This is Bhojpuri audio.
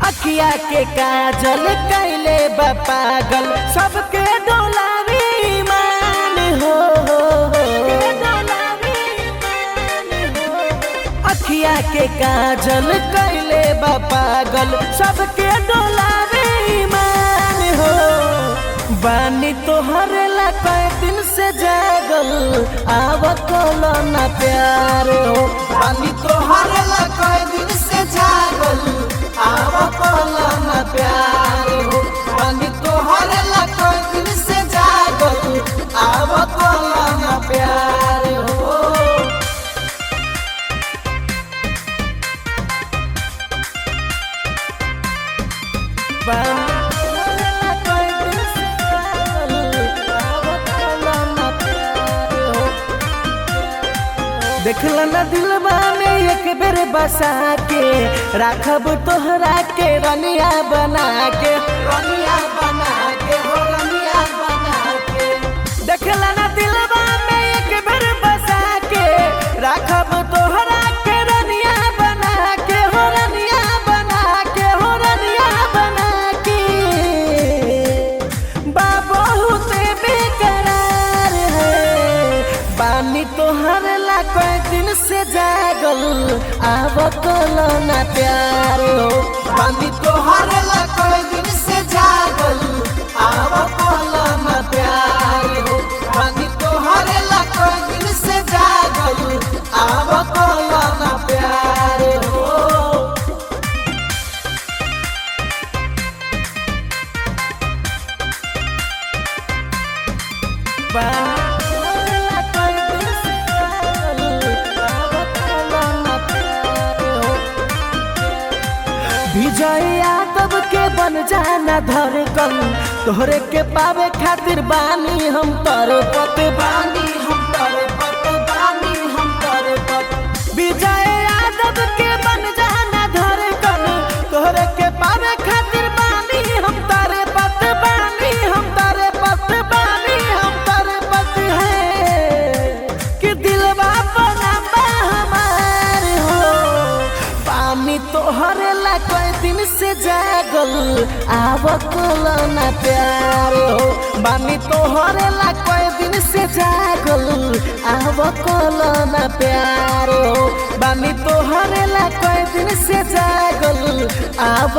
अखिया के काजल कैले बा पागल सबके डोलावी ईमान हो अखिया के काजल कैले बा पागल सबके डोलावी ईमान हो बानी तोहर ला कई दिन से जागल आव कोलो ना प्यार हो बानी तोहर ला कई दिन से जागल आव कोलो ना प्यार हो बानी तोहर ला कई दिन से जागल आव कोलो ना प्यार हो देखला ना दिलवा में एक बेर बसा के राखब तोहरा के रनिया बना के हो रनिया बना के देखला ना दिलवा में एक बेर बसा के राखब तोहरा के रनिया बना के हो रनिया बना के हो रनिया बना के बहुत बेकरार है बानी तोहर कई दिन से जागल आव कोलो ना प्यार हो बानी तोहर ला कई दिन से जागल आव कोलो ना प्यार हो बानी तोहर ला कई दिन से जागल आव कोलो ना प्यार हो विजय यादव के बन जाना धड़कन तोहरे के पावे खातिर बानी हम तरपत विजय यादव के बन जाना धड़कन तोहरे के पावे खातिर बानी हम तरपत है कि दिलवा बना हमार हो बानी तोहरे ला कई दिन से जागल आव कोलो ना प्यार हो बानी तोहरे ला कई दिन से जागल आव कोलो ना प्यार हो बानी तोहरे ला कई दिन से जागल आव